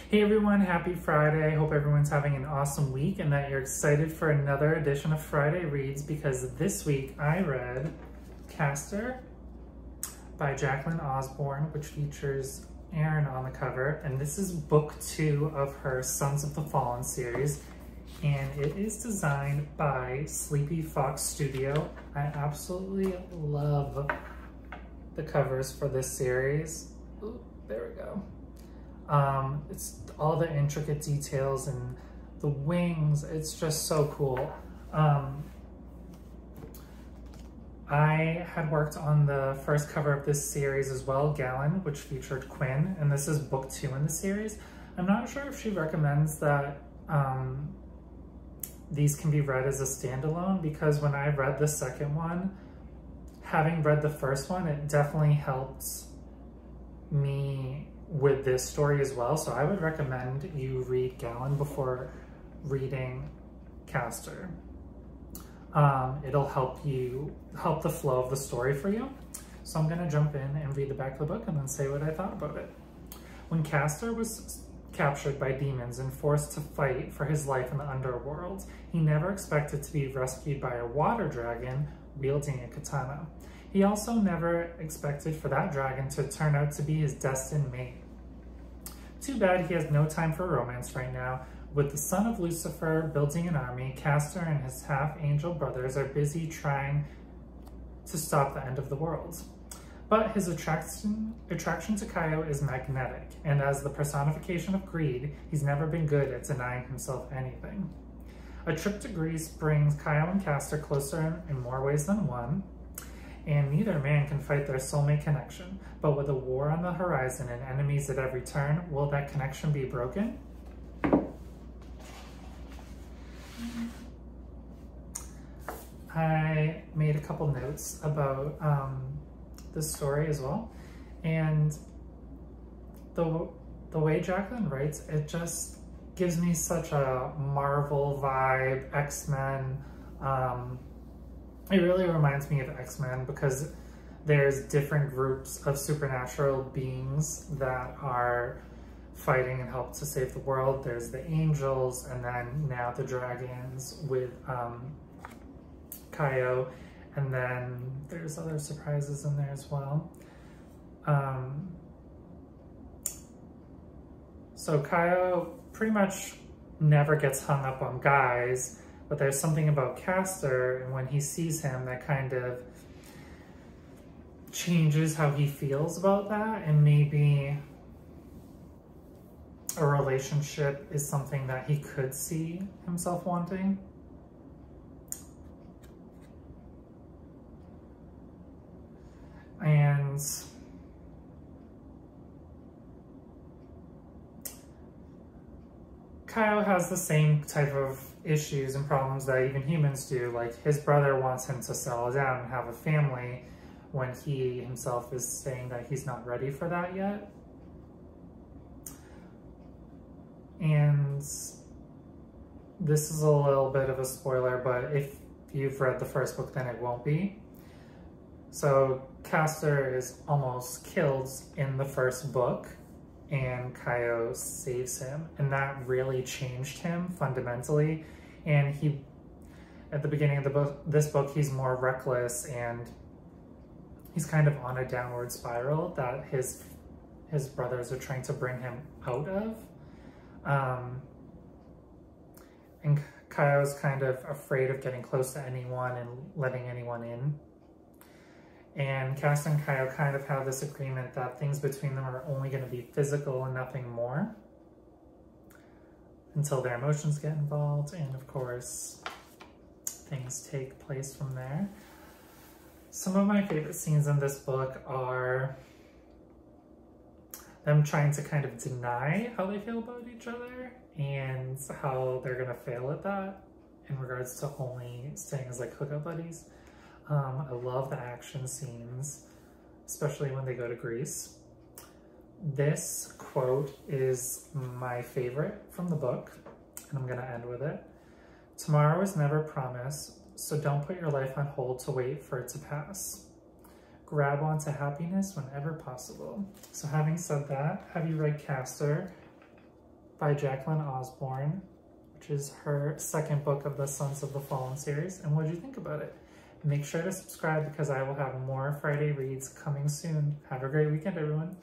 Hey everyone, happy Friday. I hope everyone's having an awesome week and that you're excited for another edition of Friday Reads, because this week I read Castor by Jaclyn Osborn, which features Aaron on the cover, and this is book 2 of her Sons of the Fallen series, and it is designed by Sleepy Fox Studio. I absolutely love the covers for this series. Ooh, there we go. It's all the intricate details and the wings. It's just so cool. I had worked on the first cover of this series as well, Gallon, which featured Quinn, and this is book 2 in the series. I'm not sure if she recommends that these can be read as a standalone, because when I read the second one, having read the first one, it definitely helped me with this story as well. So I would recommend you read Gallon before reading Castor. It'll help the flow of the story for you. So I'm gonna jump in and read the back of the book and then say what I thought about it. When Castor was captured by demons and forced to fight for his life in the underworld, he never expected to be rescued by a water dragon wielding a katana. He also never expected for that dragon to turn out to be his destined mate. Too bad he has no time for romance right now. With the son of Lucifer building an army, Castor and his half-angel brothers are busy trying to stop the end of the world. But his attraction to Kyo is magnetic, and as the personification of greed, he's never been good at denying himself anything. A trip to Greece brings Kyo and Castor closer in more ways than one, and neither man can fight their soulmate connection. But with a war on the horizon and enemies at every turn, will that connection be broken? I made a couple notes about this story as well, and the way Jaclyn writes, it just gives me such a Marvel vibe, X-Men. It really reminds me of X-Men because there's different groups of supernatural beings that are fighting and help to save the world. There's the angels, and then now the dragons with Kyo, and then there's other surprises in there as well. So Kyo pretty much never gets hung up on guys, but there's something about Castor, and when he sees him, that kind of changes how he feels about that, and maybe a relationship is something that he could see himself wanting. And Kyo has the same type of issues and problems that even humans do. Like, his brother wants him to settle down and have a family when he himself is saying that he's not ready for that yet. And this is a little bit of a spoiler, but if you've read the first book, then it won't be. So Castor is almost killed in the first book, and Kyo saves him, and that really changed him fundamentally. And he, at the beginning of the book, this book, he's more reckless, and he's kind of on a downward spiral that his brothers are trying to bring him out of. And Kyo's kind of afraid of getting close to anyone and letting anyone in. And Castor and Kyo kind of have this agreement that things between them are only going to be physical and nothing more, until their emotions get involved, and of course, things take place from there. Some of my favorite scenes in this book are them trying to kind of deny how they feel about each other, and how they're gonna fail at that in regards to only staying as like hookup buddies. I love the action scenes, especially when they go to Greece. This quote is my favorite from the book, and I'm gonna end with it. Tomorrow is never promised, so don't put your life on hold to wait for it to pass. Grab onto happiness whenever possible. So having said that, have you read Castor? by Jaclyn Osborn, which is her second book of the Sons of the Fallen series. And what did you think about it? Make sure to subscribe because I will have more Friday reads coming soon. Have a great weekend, everyone.